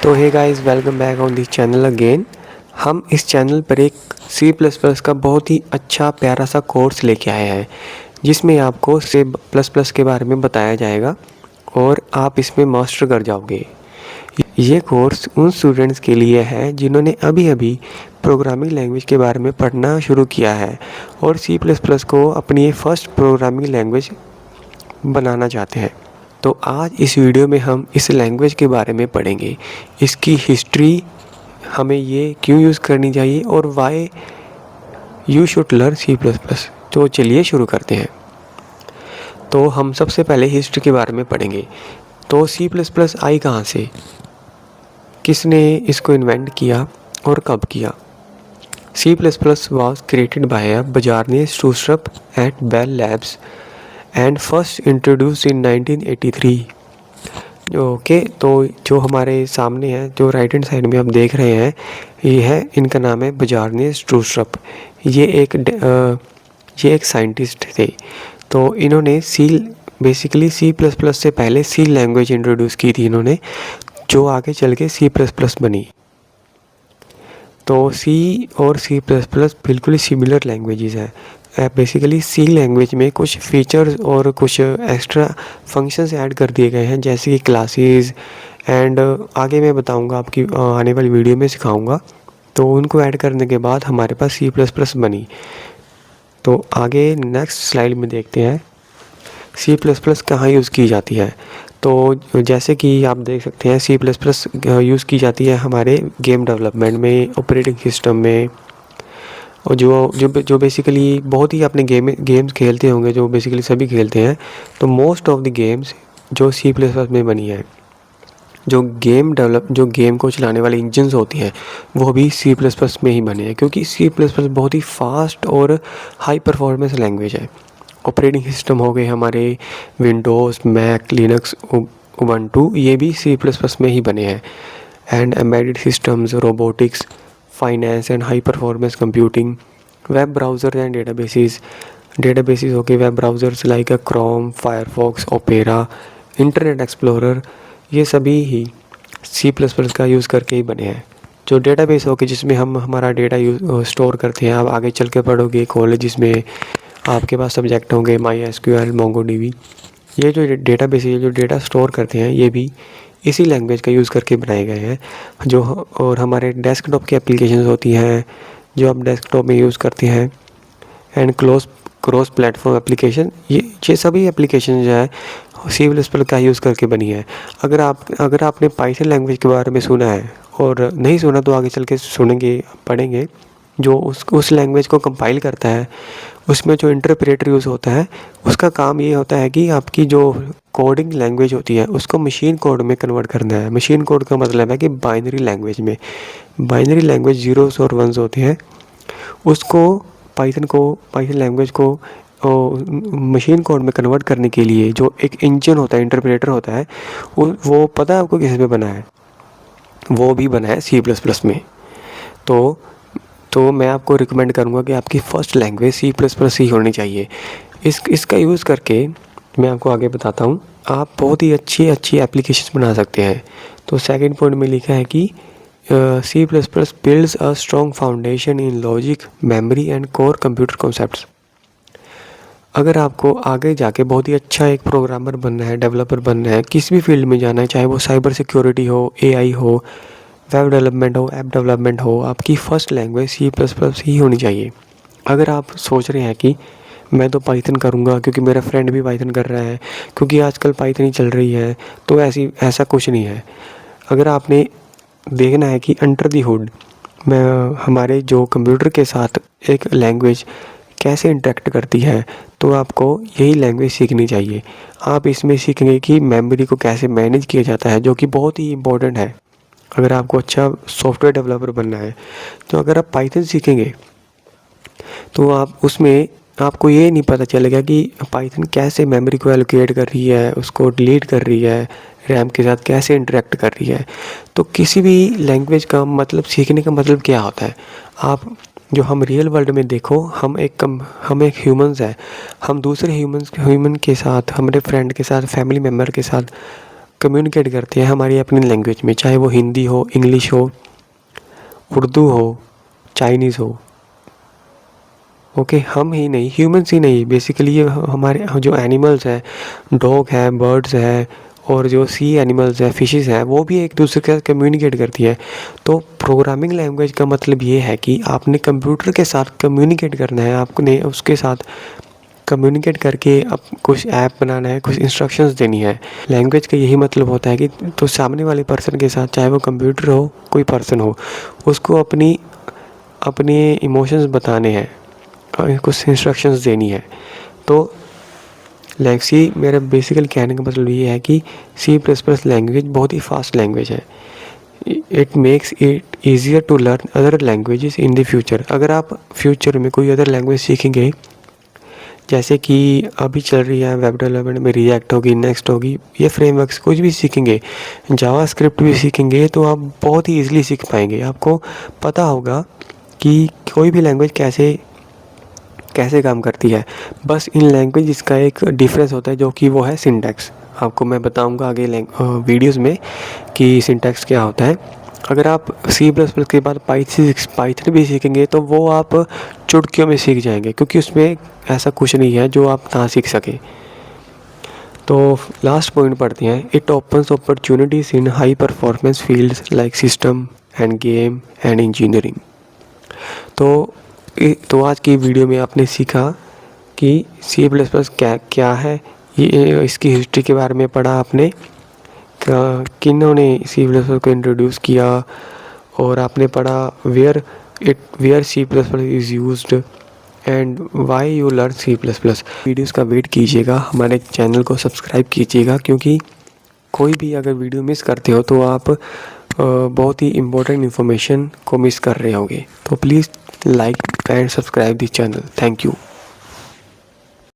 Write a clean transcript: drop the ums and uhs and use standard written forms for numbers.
तो hey guys, welcome back on this channel again. हम इस चैनल पर एक C++ का बहुत ही अच्छा प्यारा सा कोर्स लेके आए हैं जिसमें आपको C++ के बारे में बताया जाएगा और आप इसमें मास्टर कर जाओगे। ये कोर्स उन स्टूडेंट्स के लिए है जिन्होंने अभी अभी प्रोग्रामिंग लैंग्वेज के बारे में पढ़ना शुरू किया है और C++ को अपनी फर्स्ट प्रोग्रामिंग लैंग्वेज बनाना चाहते हैं। तो आज इस वीडियो में हम इस लैंग्वेज के बारे में पढ़ेंगे, इसकी हिस्ट्री, हमें ये क्यों यूज़ करनी चाहिए और why you should learn C++। तो चलिए शुरू करते हैं। तो हम सबसे पहले हिस्ट्री के बारे में पढ़ेंगे। तो C++ आई कहाँ से, किसने इसको इन्वेंट किया और कब किया। C++ was created by Bjarne Stroustrup at Bell Labs and first introduced in 1983। Okay, तो जो हमारे सामने है, जो राइट हैंड साइड में आप देख रहे हैं, ये है, इनका नाम है बजार्ने स्ट्रूस्ट्रप। ये एक साइंटिस्ट थे। तो इन्होंने बेसिकली C++ से पहले C लैंग्वेज इंट्रोड्यूस की थी इन्होंने, जो आगे चल के C++ बनी। तो C और C++ बिल्कुल ही सिमिलर लैंग्वेजेस है। बेसिकली C लैंग्वेज में कुछ फीचर्स और कुछ एक्स्ट्रा फंक्शंस ऐड कर दिए गए हैं, जैसे कि क्लासेस एंड आगे मैं बताऊंगा, आपकी आने वाली वीडियो में सिखाऊंगा। तो उनको ऐड करने के बाद हमारे पास C++ बनी। तो आगे नेक्स्ट स्लाइड में देखते हैं C++ कहाँ यूज़ की जाती है। तो जैसे कि आप देख सकते हैं, C++ यूज़ की जाती है हमारे गेम डेवलपमेंट में, ऑपरेटिंग सिस्टम में, और जो बेसिकली बहुत ही अपने गेम्स खेलते होंगे, जो बेसिकली सभी खेलते हैं। तो मोस्ट ऑफ द गेम्स जो C++ में बनी है, जो गेम को चलाने वाले इंजन्स होती हैं, वो भी C++ में ही बने हैं, क्योंकि C++ बहुत ही फास्ट और हाई परफॉर्मेंस लैंग्वेज है। ऑपरेटिंग सिस्टम हो गए हमारे विंडोज़, मैक, लिनक्स, उबंटू, ये भी C++ में ही बने हैं। And embedded systems, robotics, finance and high performance computing, web browser and databases हो गए, web browsers like Chrome, Firefox, opera, internet explorer, ये सभी ही C++ का यूज़ करके ही बने हैं। जो डेटाबेस हो गए, जिसमें हम हमारा डेटा स्टोर करते हैं। आप आगे चल के पढ़ोगे कॉलेज में, आपके पास सब्जेक्ट होंगे MySQL, MongoDB। ये जो डेटाबेस है, जो डेटा स्टोर करते हैं, ये भी इसी लैंग्वेज का यूज़ करके बनाए गए हैं। और हमारे डेस्कटॉप की एप्लीकेशंस होती हैं, जो आप डेस्कटॉप में यूज़ करते हैं, एंड क्रॉस प्लेटफॉर्म एप्लीकेशन, ये सभी एप्लीकेशन जो है C++ का यूज़ करके बनी है। अगर आपने पाइथन लैंग्वेज के बारे में सुना है, और नहीं सुना तो आगे चल के सुनेंगे, पढ़ेंगे। जो उस लैंग्वेज को कंपाइल करता है, उसमें जो इंटरप्रेटर यूज़ होता है, उसका काम ये होता है कि आपकी जो कोडिंग लैंग्वेज होती है, उसको मशीन कोड में कन्वर्ट करना है। मशीन कोड का मतलब है कि बाइनरी लैंग्वेज ज़ीरोस और वंस होते हैं, उसको पाइथन लैंग्वेज को मशीन कोड में कन्वर्ट करने के लिए जो एक इंजन होता है, इंटरप्रेटर होता है, वो पता है आपको किस में बना है? वो भी बना है C++ में। तो मैं आपको रिकमेंड करूँगा कि आपकी फ़र्स्ट लैंग्वेज C++ ही होनी चाहिए। इसका यूज़ करके मैं आपको आगे बताता हूँ, आप बहुत ही अच्छी एप्लीकेशंस बना सकते हैं। तो सेकंड पॉइंट में लिखा है कि C++ builds a strong foundation in logic, memory and core computer concepts. अगर आपको आगे जाके बहुत ही अच्छा एक प्रोग्रामर बनना है, डेवलपर बनना है, किसी भी फील्ड में जाना है, चाहे वो साइबर सिक्योरिटी हो, AI हो, वेब डेवलपमेंट हो, ऐप डेवलपमेंट हो, आपकी फ़र्स्ट लैंग्वेज C++ ही होनी चाहिए। अगर आप सोच रहे हैं कि मैं तो पाइथन करूँगा क्योंकि मेरा फ्रेंड भी पाइथन कर रहा है, क्योंकि आजकल पाइथन ही चल रही है, तो ऐसा कुछ नहीं है। अगर आपने देखना है कि अंडर दी हुड में हमारे जो कंप्यूटर के साथ एक लैंग्वेज कैसे इंटरेक्ट करती है, तो आपको यही लैंग्वेज सीखनी चाहिए। आप इसमें सीखेंगे कि मेमोरी को कैसे मैनेज किया जाता है, जो कि बहुत ही इम्पोर्टेंट है अगर आपको अच्छा सॉफ्टवेयर डेवलपर बनना है। तो अगर आप पाइथन सीखेंगे तो आपको ये नहीं पता चलेगा कि पाइथन कैसे मेमोरी को एलोकेट कर रही है, उसको डिलीट कर रही है, रैम के साथ कैसे इंटरेक्ट कर रही है। तो किसी भी लैंग्वेज का मतलब, सीखने का मतलब क्या होता है, जो हम रियल वर्ल्ड में देखो, हम एक ह्यूमंस है, हम दूसरे ह्यूमन के साथ, हमारे फ्रेंड के साथ, फैमिली मेम्बर के साथ कम्युनिकेट करते हैं हमारी अपनी लैंग्वेज में, चाहे वो हिंदी हो, इंग्लिश हो, उर्दू हो, चाइनीज़ हो। ओके, हम ही नहीं, ह्यूमंस ही नहीं, बेसिकली ये हमारे जो एनिमल्स हैं, डॉग है, बर्ड्स है, और जो सी एनिमल्स हैं, फिशेस हैं, वो भी एक दूसरे के साथ कम्युनिकेट करती है। तो प्रोग्रामिंग लैंग्वेज का मतलब ये है कि आपने कंप्यूटर के साथ कम्युनिकेट करना है, आपने उसके साथ कम्युनिकेट करके अब कुछ ऐप बनाना है, कुछ इंस्ट्रक्शंस देनी है। लैंग्वेज का यही मतलब होता है कि तो सामने वाले पर्सन के साथ, चाहे वो कंप्यूटर हो, कोई पर्सन हो, उसको अपने इमोशंस बताने हैं और कुछ इंस्ट्रक्शंस देनी है। तो सी मेरा बेसिकली कहने का मतलब ये है कि C++ लैंग्वेज बहुत ही फास्ट लैंग्वेज है। It makes it easier to learn other languages in the future. अगर आप फ्यूचर में कोई अदर लैंग्वेज सीखेंगे, जैसे कि अभी चल रही है वेब डेवलपमेंट में, रिएक्ट होगी, नेक्स्ट होगी, ये फ्रेमवर्क्स कुछ भी सीखेंगे, जावास्क्रिप्ट भी सीखेंगे, तो आप बहुत ही ईजिली सीख पाएंगे। आपको पता होगा कि कोई भी लैंग्वेज कैसे काम करती है। बस इन लैंग्वेज का एक डिफरेंस होता है, जो कि वो है सिंटैक्स। आपको मैं बताऊंगा आगे वीडियोस में कि सिंटैक्स क्या होता है। अगर आप C++ के बाद पाइथन भी सीखेंगे तो वो आप चुटकियों में सीख जाएंगे, क्योंकि उसमें ऐसा कुछ नहीं है जो आप ना सीख सकें। तो लास्ट पॉइंट पढ़ते हैं। It opens opportunities in high performance fields like system end game and engineering. तो आज की वीडियो में आपने सीखा कि C++ क्या है, ये इसकी हिस्ट्री के बारे में पढ़ा आपने, किन्होंने C++ को इंट्रोड्यूस किया, और आपने पढ़ा where C++ is used and why you learn C++। Videos का वेट कीजिएगा, हमारे चैनल को सब्सक्राइब कीजिएगा, क्योंकि कोई भी अगर वीडियो मिस करते हो तो आप बहुत ही इम्पोर्टेंट इन्फॉर्मेशन को मिस कर रहे होंगे। तो please like and subscribe this channel. Thank you.